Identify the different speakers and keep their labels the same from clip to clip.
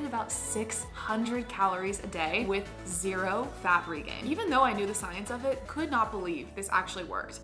Speaker 1: about 600 calories a day with 0 fat regain. Even though I knew the science of it, could not believe this actually worked.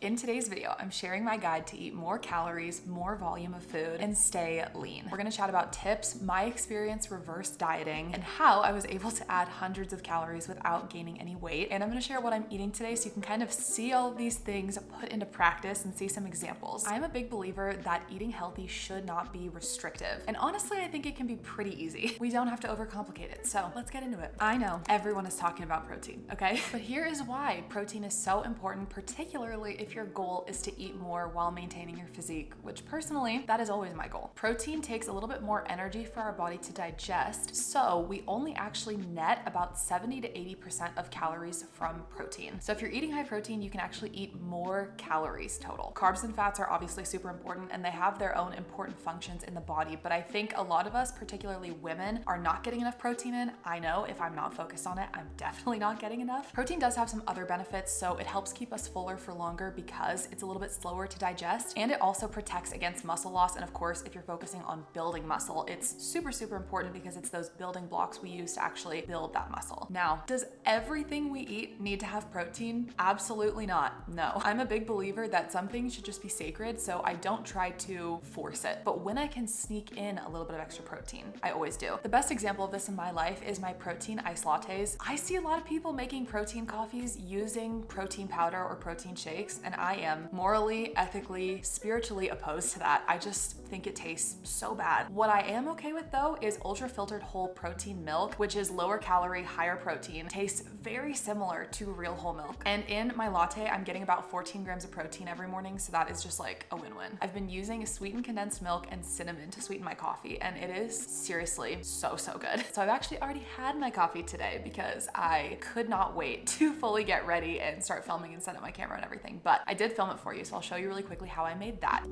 Speaker 1: In today's video, I'm sharing my guide to eat more calories, more volume of food, and stay lean. We're gonna chat about tips, my experience reverse dieting, and how I was able to add hundreds of calories without gaining any weight. And I'm gonna share what I'm eating today so you can kind of see all of these things put into practice and see some examples. I'm a big believer that eating healthy should not be restrictive. And honestly, I think it can be pretty easy. We don't have to overcomplicate it. So let's get into it. I know everyone is talking about protein, okay? But here is why protein is so important, particularly if your goal is to eat more while maintaining your physique, which personally, that is always my goal. Protein takes a little bit more energy for our body to digest, so we only actually net about 70 to 80% of calories from protein. So if you're eating high protein, you can actually eat more calories total. Carbs and fats are obviously super important and they have their own important functions in the body, but I think a lot of us, particularly women, are not getting enough protein in. I know if I'm not focused on it, I'm definitely not getting enough. Protein does have some other benefits, so it helps keep us fuller for longer because it's a little bit slower to digest, and it also protects against muscle loss. And of course, if you're focusing on building muscle, it's super, super important because it's those building blocks we use to actually build that muscle. Now, does everything we eat need to have protein? Absolutely not. No. I'm a big believer that some things should just be sacred, so I don't try to force it. But when I can sneak in a little bit of extra protein, I always do. The best example of this in my life is my protein iced lattes. I see a lot of people making protein coffees using protein powder or protein shakes, and I am morally, ethically, spiritually opposed to that. I just think it tastes so bad. What I am okay with though is ultra filtered whole protein milk, which is lower calorie, higher protein, tastes very similar to real whole milk. And in my latte, I'm getting about 14 grams of protein every morning, so that is just like a win-win. I've been using sweetened condensed milk and cinnamon to sweeten my coffee, and it is seriously so, so good. So I've actually already had my coffee today because I could not wait to fully get ready and start filming and set up my camera and everything. But I did film it for you, so I'll show you really quickly how I made that.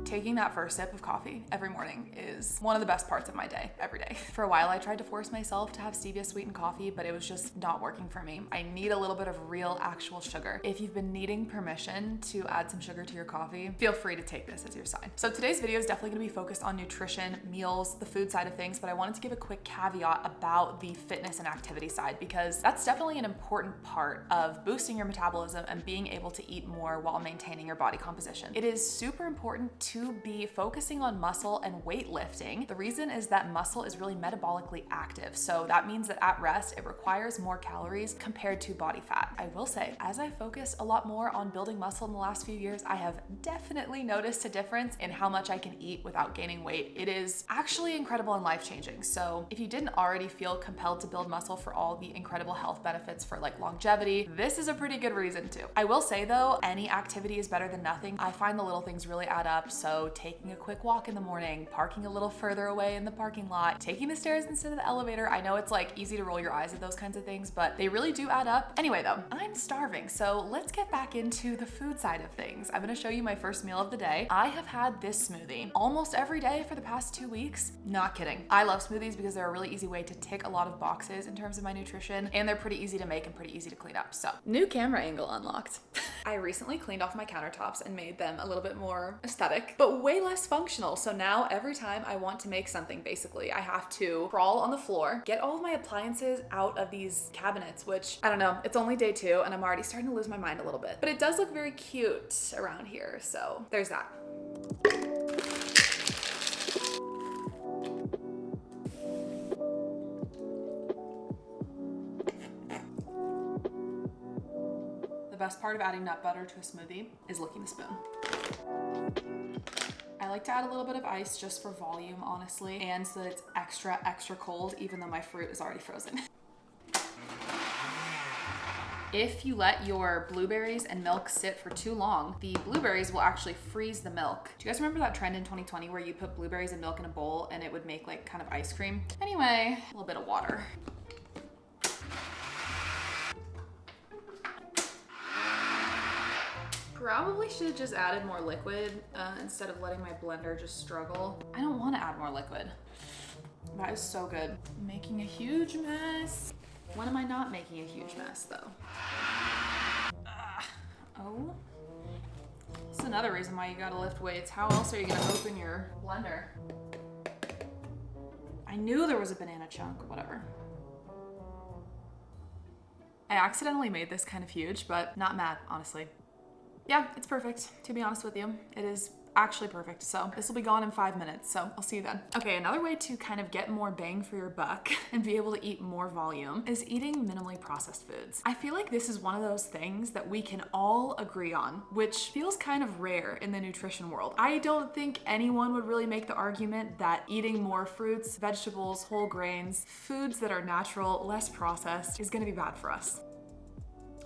Speaker 1: Taking that first sip of coffee every morning is one of the best parts of my day, every day. For a while, I tried to force myself to have stevia sweetened coffee, but it was just not working for me. I need a little bit of real, actual sugar. If you've been needing permission to add some sugar to your coffee, feel free to take this as your sign. So today's video is definitely gonna be focused on nutrition, meals, the food side of things, but I wanted to give a quick caveat about the fitness and activity side because that's definitely an important part of boosting your metabolism and being able to eat more while maintaining your body composition. It is super important to be focusing on muscle and weightlifting. The reason is that muscle is really metabolically active. So that means that at rest, it requires more calories compared to body fat. I will say, as I focus a lot more on building muscle in the last few years, I have definitely noticed a difference in how much I can eat without gaining weight. It is actually incredible and life-changing. So if you didn't already feel compelled to build muscle for all the incredible health benefits for like longevity, this is a pretty good reason to. I will say though, any activity is better than nothing. I find the little things really add up. So taking a quick walk in the morning, parking a little further away in the parking lot, taking the stairs instead of the elevator. I know it's like easy to roll your eyes at those kinds of things, but they really do add up. Anyway though, I'm starving, so let's get back into the food side of things. I'm gonna show you my first meal of the day. I have had this smoothie almost every day for the past 2 weeks. Not kidding. I love smoothies because they're a really easy way to tick a lot of boxes in terms of my nutrition, and they're pretty easy to make and pretty easy to clean up. So, new camera angle unlocked. I recently cleaned off my countertops and made them a little bit more aesthetic, but way less functional. So now every time I want to make something, basically, I have to crawl on the floor, get all of my appliances out of these cabinets, which I don't know, it's only day 2 and I'm already starting to lose my mind a little bit, but it does look very cute around here. So there's that. The best part of adding nut butter to a smoothie is licking the spoon. I like to add a little bit of ice just for volume, honestly, and so that it's extra, extra cold, even though my fruit is already frozen. If you let your blueberries and milk sit for too long, the blueberries will actually freeze the milk. Do you guys remember that trend in 2020 where you put blueberries and milk in a bowl and it would make like kind of ice cream? Anyway, a little bit of water. Probably should have just added more liquid instead of letting my blender just struggle. I don't want to add more liquid. That is so good. Making a huge mess. When am I not making a huge mess though? Oh. That's another reason why you gotta lift weights. How else are you gonna open your blender? I knew there was a banana chunk, whatever. I accidentally made this kind of huge, but not mad, honestly. Yeah, it's perfect, to be honest with you. It is actually perfect. So this will be gone in 5 minutes. So I'll see you then. Okay, another way to kind of get more bang for your buck and be able to eat more volume is eating minimally processed foods. I feel like this is one of those things that we can all agree on, which feels kind of rare in the nutrition world. I don't think anyone would really make the argument that eating more fruits, vegetables, whole grains, foods that are natural, less processed is gonna be bad for us.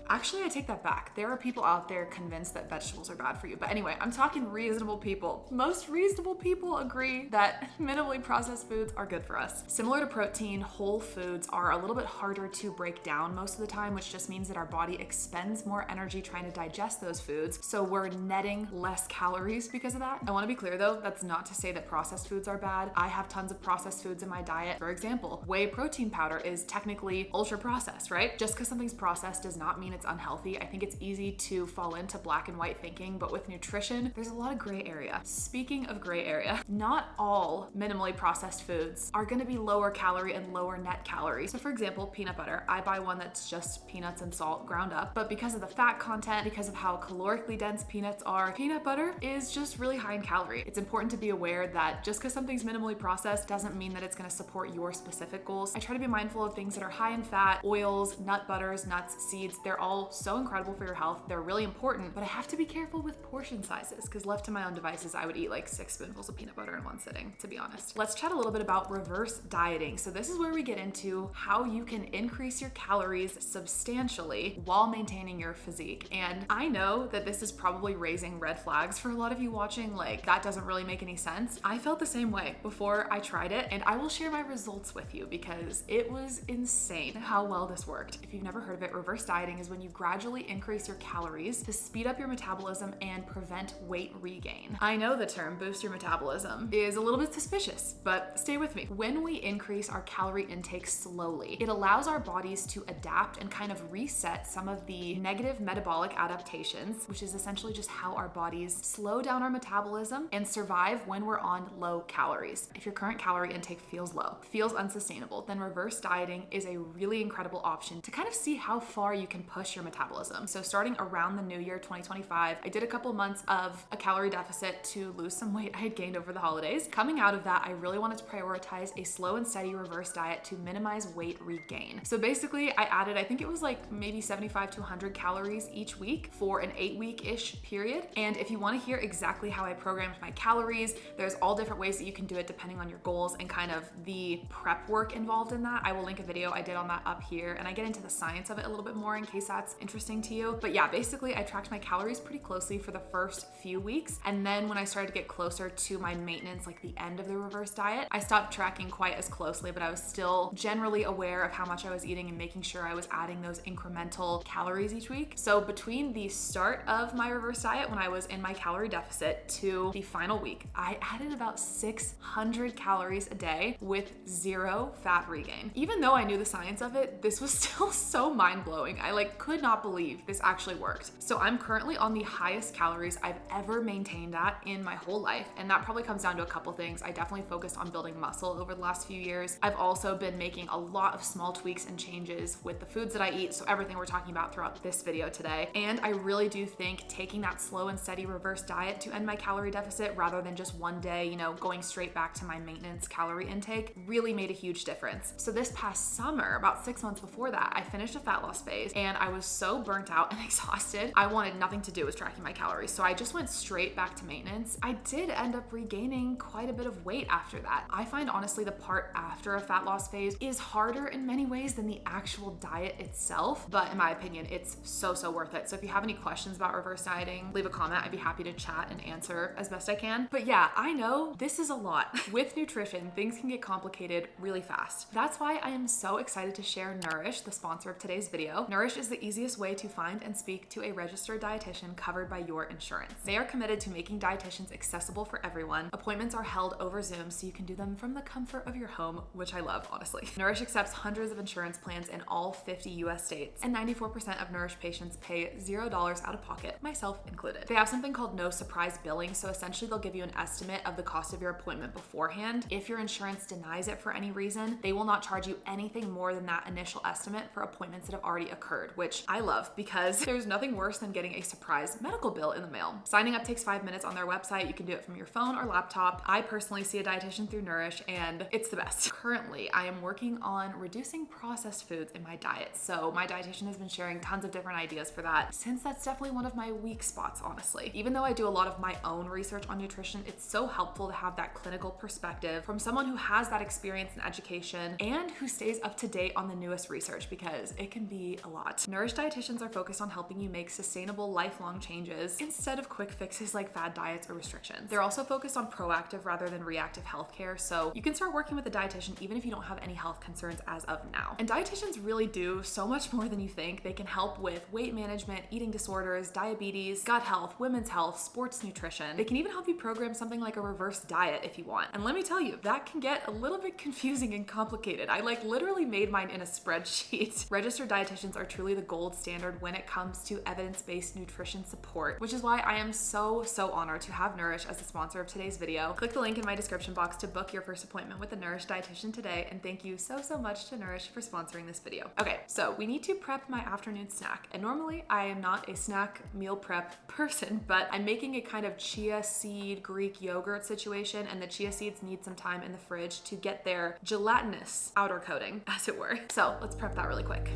Speaker 1: Actually, I take that back. There are people out there convinced that vegetables are bad for you. But anyway, I'm talking reasonable people. Most reasonable people agree that minimally processed foods are good for us. Similar to protein, whole foods are a little bit harder to break down most of the time, which just means that our body expends more energy trying to digest those foods. So we're netting less calories because of that. I want to be clear though, that's not to say that processed foods are bad. I have tons of processed foods in my diet. For example, whey protein powder is technically ultra processed, right? Just because something's processed does not mean it's unhealthy. I think it's easy to fall into black and white thinking, but with nutrition, there's a lot of gray area. Speaking of gray area, not all minimally processed foods are going to be lower calorie and lower net calorie. So for example, peanut butter, I buy one that's just peanuts and salt ground up, but because of the fat content, because of how calorically dense peanuts are, peanut butter is just really high in calorie. It's important to be aware that just because something's minimally processed doesn't mean that it's going to support your specific goals. I try to be mindful of things that are high in fat, oils, nut butters, nuts, seeds. They're all so incredible for your health. They're really important, but I have to be careful with portion sizes because left to my own devices, I would eat like 6 spoonfuls of peanut butter in one sitting, to be honest. Let's chat a little bit about reverse dieting. So this is where we get into how you can increase your calories substantially while maintaining your physique. And I know that this is probably raising red flags for a lot of you watching, like that doesn't really make any sense. I felt the same way before I tried it, and I will share my results with you because it was insane how well this worked. If you've never heard of it, reverse dieting is when you gradually increase your calories to speed up your metabolism and prevent weight regain. I know the term boost your metabolism is a little bit suspicious, but stay with me. When we increase our calorie intake slowly, it allows our bodies to adapt and kind of reset some of the negative metabolic adaptations, which is essentially just how our bodies slow down our metabolism and survive when we're on low calories. If your current calorie intake feels low, feels unsustainable, then reverse dieting is a really incredible option to kind of see how far you can push your metabolism. So starting around the new year 2025, I did a couple months of a calorie deficit to lose some weight I had gained over the holidays. Coming out of that, I really wanted to prioritize a slow and steady reverse diet to minimize weight regain. So basically I added, I think it was like maybe 75 to 100 calories each week for an 8-week-ish period. And if you want to hear exactly how I programmed my calories, there's all different ways that you can do it depending on your goals and kind of the prep work involved in that. I will link a video I did on that up here, and I get into the science of it a little bit more in case that's interesting to you. But yeah, basically I tracked my calories pretty closely for the first few weeks. And then when I started to get closer to my maintenance, like the end of the reverse diet, I stopped tracking quite as closely, but I was still generally aware of how much I was eating and making sure I was adding those incremental calories each week. So between the start of my reverse diet, when I was in my calorie deficit, to the final week, I added about 600 calories a day with 0 fat regain. Even though I knew the science of it, this was still so mind-blowing. I could not believe this actually worked. So I'm currently on the highest calories I've ever maintained at in my whole life. And that probably comes down to a couple things. I definitely focused on building muscle over the last few years. I've also been making a lot of small tweaks and changes with the foods that I eat. So everything we're talking about throughout this video today. And I really do think taking that slow and steady reverse diet to end my calorie deficit rather than just one day, going straight back to my maintenance calorie intake really made a huge difference. So this past summer, about 6 months before that, I finished a fat loss phase and I was so burnt out and exhausted. I wanted nothing to do with tracking my calories. So I just went straight back to maintenance. I did end up regaining quite a bit of weight after that. I find honestly the part after a fat loss phase is harder in many ways than the actual diet itself. But in my opinion, it's so worth it. So if you have any questions about reverse dieting, leave a comment. I'd be happy to chat and answer as best I can. But yeah, I know this is a lot. With nutrition, things can get complicated really fast. That's why I am so excited to share Nourish, the sponsor of today's video. Nourish is the the easiest way to find and speak to a registered dietitian covered by your insurance. They are committed to making dietitians accessible for everyone. Appointments are held over Zoom so you can do them from the comfort of your home, which I love, honestly. Nourish accepts hundreds of insurance plans in all 50 US states, and 94% of Nourish patients pay $0 out of pocket, myself included. They have something called no surprise billing, so essentially they'll give you an estimate of the cost of your appointment beforehand. If your insurance denies it for any reason, they will not charge you anything more than that initial estimate for appointments that have already occurred, which I love because there's nothing worse than getting a surprise medical bill in the mail. Signing up takes 5 minutes on their website. You can do it from your phone or laptop. I personally see a dietitian through Nourish, and it's the best. Currently, I am working on reducing processed foods in my diet, so my dietitian has been sharing tons of different ideas for that, since that's definitely one of my weak spots, honestly. Even though I do a lot of my own research on nutrition, it's so helpful to have that clinical perspective from someone who has that experience and education and who stays up to date on the newest research, because it can be a lot. Nourish dietitians are focused on helping you make sustainable, lifelong changes instead of quick fixes like fad diets or restrictions. They're also focused on proactive rather than reactive healthcare, so you can start working with a dietitian even if you don't have any health concerns as of now. And dietitians really do so much more than you think. They can help with weight management, eating disorders, diabetes, gut health, women's health, sports nutrition. They can even help you program something like a reverse diet if you want. And let me tell you, that can get a little bit confusing and complicated. I literally made mine in a spreadsheet. Registered dietitians are truly the gold standard when it comes to evidence-based nutrition support, which is why I am so honored to have Nourish as the sponsor of today's video. Click the link in my description box to book your first appointment with a Nourish dietitian today, and thank you so much to Nourish for sponsoring this video. Okay, so we need to prep my afternoon snack, and normally I am not a snack meal prep person, but I'm making a kind of chia seed Greek yogurt situation, and the chia seeds need some time in the fridge to get their gelatinous outer coating, as it were. So let's prep that really quick.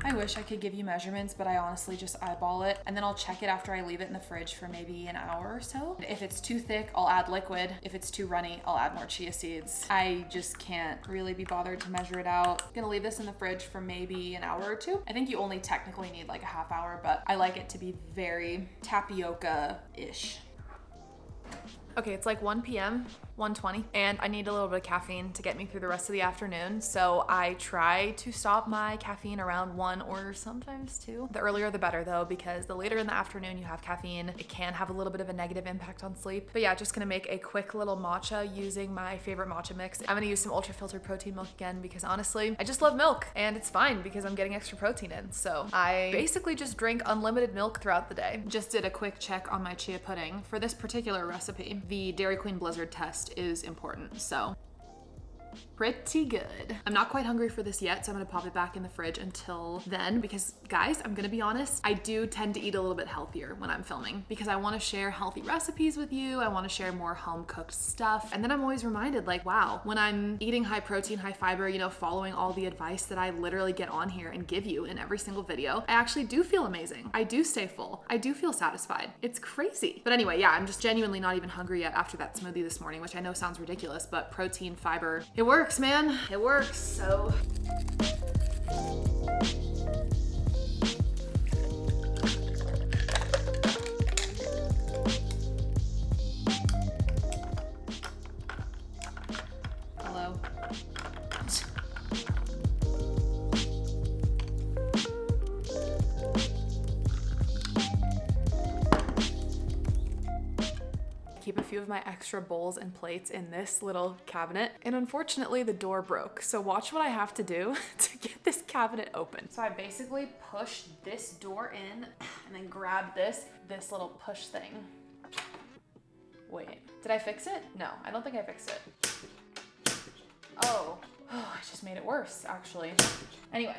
Speaker 1: I wish I could give you measurements, but I honestly just eyeball it, and then I'll check it after I leave it in the fridge for maybe an hour or so. If it's too thick, I'll add liquid. If it's too runny, I'll add more chia seeds. I just can't really be bothered to measure it out. I'm gonna leave this in the fridge for maybe an hour or two. I think you only technically need like a half hour, but I like it to be very tapioca-ish. Okay, it's like 1 p.m., 1:20, and I need a little bit of caffeine to get me through the rest of the afternoon, so I try to stop my caffeine around 1 or sometimes 2. The earlier the better though, because the later in the afternoon you have caffeine, it can have a little bit of a negative impact on sleep. But yeah, just gonna make a quick little matcha using my favorite matcha mix. I'm gonna use some ultra filtered protein milk again because honestly, I just love milk, and it's fine because I'm getting extra protein in. So I basically just drink unlimited milk throughout the day. Just did a quick check on my chia pudding. For this particular recipe, the Dairy Queen Blizzard test is important, so pretty good. I'm not quite hungry for this yet, so I'm gonna pop it back in the fridge until then, because guys, I'm gonna be honest, I do tend to eat a little bit healthier when I'm filming because I wanna share healthy recipes with you. I wanna share more home cooked stuff. And then I'm always reminded like, wow, when I'm eating high protein, high fiber, you know, following all the advice that I literally get on here and give you in every single video, I actually do feel amazing. I do stay full. I do feel satisfied. It's crazy. But anyway, yeah, I'm just genuinely not even hungry yet after that smoothie this morning, which I know sounds ridiculous, but protein, fiber, it works, man. It works. So hello. Keep a few of my extra bowls and plates in this little cabinet, and unfortunately the door broke, so watch what I have to do to get this cabinet open. So I basically push this door in and then grab this little push thing. Wait, did I fix it? No, I don't think I fixed it. Oh, I just made it worse actually. Anyway.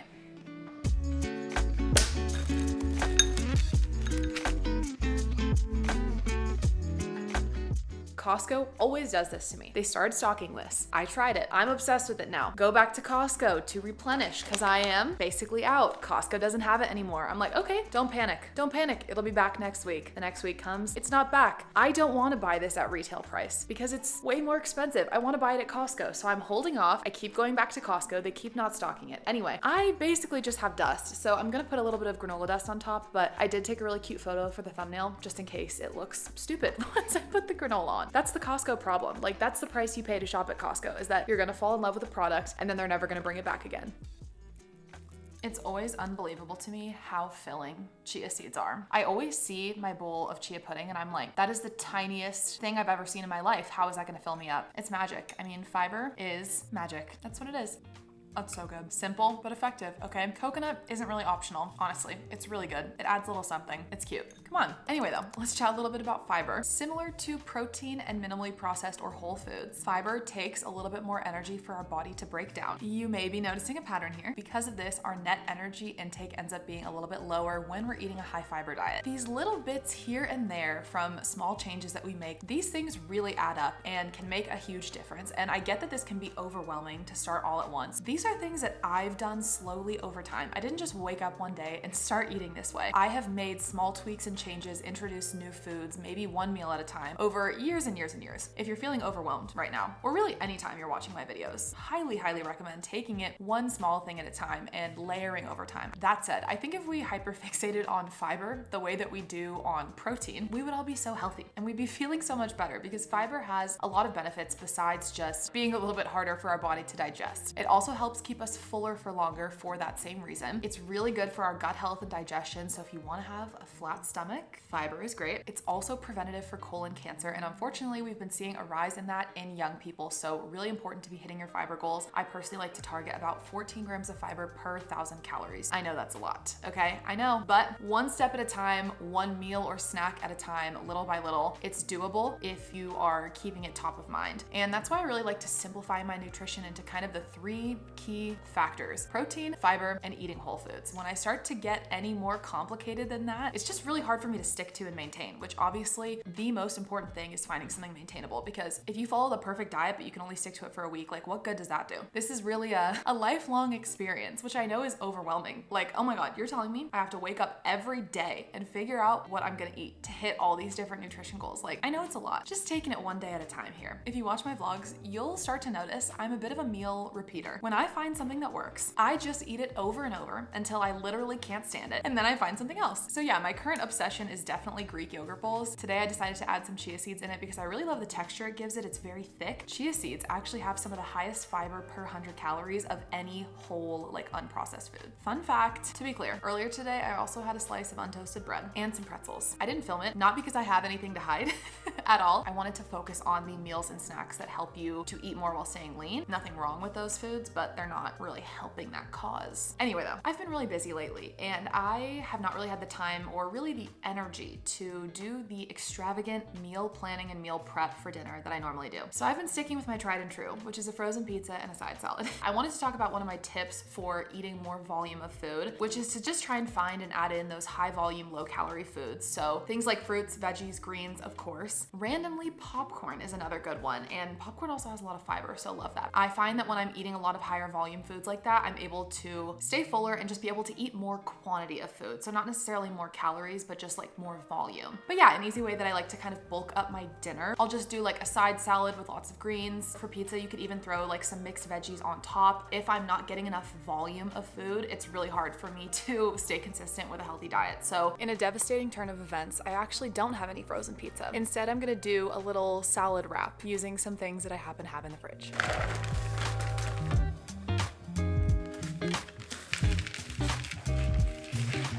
Speaker 1: Costco always does this to me. They started stocking this. I tried it. I'm obsessed with it now. Go back to Costco to replenish because I am basically out. Costco doesn't have it anymore. I'm like, okay, don't panic. Don't panic. It'll be back next week. The next week comes, it's not back. I don't want to buy this at retail price because it's way more expensive. I want to buy it at Costco. So I'm holding off. I keep going back to Costco. They keep not stocking it. Anyway, I basically just have dust. So I'm going to put a little bit of granola dust on top, but I did take a really cute photo for the thumbnail just in case it looks stupid once I put the granola on. That's the Costco problem. Like, that's the price you pay to shop at Costco, is that you're gonna fall in love with the product and then they're never gonna bring it back again. It's always unbelievable to me how filling chia seeds are. I always see my bowl of chia pudding and I'm like, that is the tiniest thing I've ever seen in my life. How is that gonna fill me up? It's magic. I mean, fiber is magic. That's what it is. That's so good. Simple, but effective, okay? Coconut isn't really optional, honestly. It's really good. It adds a little something. It's cute. Come on. Anyway though, let's chat a little bit about fiber. Similar to protein and minimally processed or whole foods, fiber takes a little bit more energy for our body to break down. You may be noticing a pattern here. Because of this, our net energy intake ends up being a little bit lower when we're eating a high fiber diet. These little bits here and there from small changes that we make, these things really add up and can make a huge difference. And I get that this can be overwhelming to start all at once. These are things that I've done slowly over time. I didn't just wake up one day and start eating this way. I have made small tweaks and changes, introduced new foods, maybe one meal at a time, over years and years and years. If you're feeling overwhelmed right now, or really anytime you're watching my videos, highly recommend taking it one small thing at a time and layering over time. That said, I think if we hyperfixated on fiber the way that we do on protein, we would all be so healthy and we'd be feeling so much better because fiber has a lot of benefits besides just being a little bit harder for our body to digest. It also helps keep us fuller for longer for that same reason. It's really good for our gut health and digestion, so if you want to have a flat stomach, fiber is great. It's also preventative for colon cancer, and unfortunately we've been seeing a rise in that in young people, so really important to be hitting your fiber goals. I personally like to target about 14 grams of fiber per 1,000 calories. I know that's a lot, okay? I know, but one step at a time, one meal or snack at a time, little by little, it's doable if you are keeping it top of mind. And that's why I really like to simplify my nutrition into kind of the 3 key factors: protein, fiber, and eating whole foods. When I start to get any more complicated than that, it's just really hard for me to stick to and maintain, which obviously the most important thing is finding something maintainable, because if you follow the perfect diet but you can only stick to it for a week, like what good does that do? This is really a lifelong experience, which I know is overwhelming. Like, oh my God, you're telling me I have to wake up every day and figure out what I'm gonna eat to hit all these different nutrition goals. Like, I know it's a lot. Just taking it one day at a time here. If you watch my vlogs, you'll start to notice I'm a bit of a meal repeater. When I find something that works, I just eat it over and over until I literally can't stand it, and then I find something else. So yeah, my current obsession is definitely Greek yogurt bowls. Today I decided to add some chia seeds in it because I really love the texture it gives it. It's very thick. Chia seeds actually have some of the highest fiber per 100 calories of any whole, like, unprocessed food. Fun fact, to be clear, earlier today I also had a slice of untoasted bread and some pretzels. I didn't film it, not because I have anything to hide at all. I wanted to focus on the meals and snacks that help you to eat more while staying lean. Nothing wrong with those foods, but they're not really helping that cause. Anyway though, I've been really busy lately and I have not really had the time or really the energy to do the extravagant meal planning and meal prep for dinner that I normally do. So I've been sticking with my tried and true, which is a frozen pizza and a side salad. I wanted to talk about one of my tips for eating more volume of food, which is to just try and find and add in those high volume, low calorie foods. So things like fruits, veggies, greens, of course. Randomly, popcorn is another good one, and popcorn also has a lot of fiber, so love that. I find that when I'm eating a lot of higher volume foods like that, I'm able to stay fuller and just be able to eat more quantity of food. So not necessarily more calories, but just like more volume. But yeah, an easy way that I like to kind of bulk up my dinner, I'll just do like a side salad with lots of greens. For pizza, you could even throw like some mixed veggies on top. If I'm not getting enough volume of food, it's really hard for me to stay consistent with a healthy diet. So in a devastating turn of events, I actually don't have any frozen pizza. Instead, I'm gonna do a little salad wrap using some things that I happen to have in the fridge.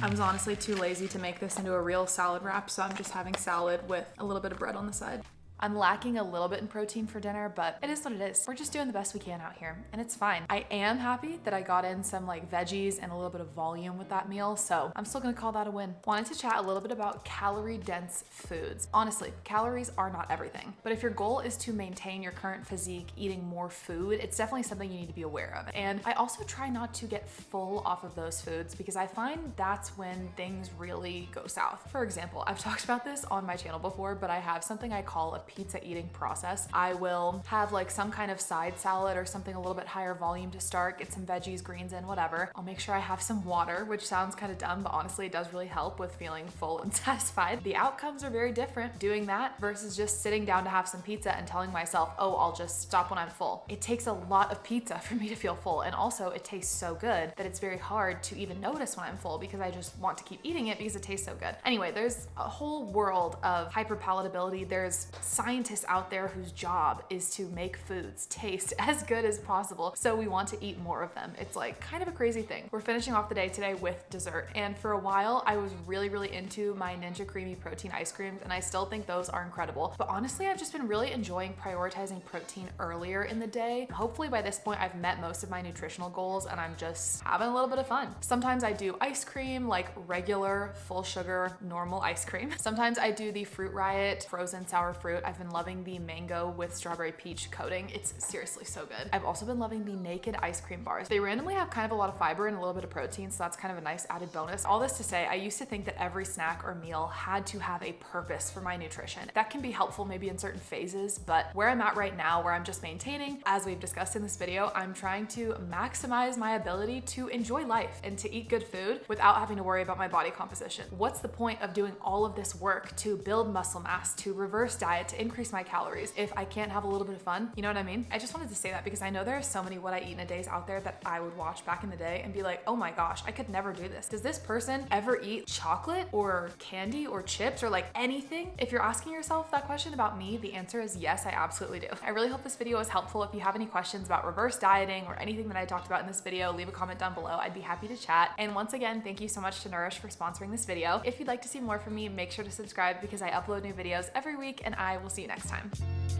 Speaker 1: I was honestly too lazy to make this into a real salad wrap, so I'm just having salad with a little bit of bread on the side. I'm lacking a little bit in protein for dinner, but it is what it is. We're just doing the best we can out here, and it's fine. I am happy that I got in some like veggies and a little bit of volume with that meal, so I'm still gonna call that a win. Wanted to chat a little bit about calorie-dense foods. Honestly, calories are not everything, but if your goal is to maintain your current physique eating more food, it's definitely something you need to be aware of. And I also try not to get full off of those foods because I find that's when things really go south. For example, I've talked about this on my channel before, but I have something I call a pizza eating process. I will have like some kind of side salad or something a little bit higher volume to start, get some veggies, greens in, whatever. I'll make sure I have some water, which sounds kind of dumb, but honestly it does really help with feeling full and satisfied. The outcomes are very different doing that versus just sitting down to have some pizza and telling myself, oh, I'll just stop when I'm full. It takes a lot of pizza for me to feel full, and also it tastes so good that it's very hard to even notice when I'm full because I just want to keep eating it because it tastes so good. Anyway, there's a whole world of hyperpalatability. There's scientists out there whose job is to make foods taste as good as possible, so we want to eat more of them. It's like kind of a crazy thing. We're finishing off the day today with dessert, and for a while I was really into my Ninja Creamy protein ice creams, and I still think those are incredible. But honestly, I've just been really enjoying prioritizing protein earlier in the day. Hopefully by this point I've met most of my nutritional goals and I'm just having a little bit of fun. Sometimes I do ice cream, like regular full sugar normal ice cream. Sometimes I do the Fruit Riot frozen sour fruit. I've been loving the mango with strawberry peach coating. It's seriously so good. I've also been loving the naked ice cream bars. They randomly have kind of a lot of fiber and a little bit of protein, so that's kind of a nice added bonus. All this to say, I used to think that every snack or meal had to have a purpose for my nutrition. That can be helpful maybe in certain phases, but where I'm at right now, where I'm just maintaining, as we've discussed in this video, I'm trying to maximize my ability to enjoy life and to eat good food without having to worry about my body composition. What's the point of doing all of this work to build muscle mass, to reverse diet, to increase my calories, if I can't have a little bit of fun? You know what I mean? I just wanted to say that because I know there are so many what I eat in a days out there that I would watch back in the day and be like, oh my gosh, I could never do this. Does this person ever eat chocolate or candy or chips or like anything? If you're asking yourself that question about me, the answer is yes, I absolutely do. I really hope this video was helpful. If you have any questions about reverse dieting or anything that I talked about in this video, leave a comment down below. I'd be happy to chat. And once again, thank you so much to Nourish for sponsoring this video. If you'd like to see more from me, make sure to subscribe because I upload new videos every week, and I will see you next time.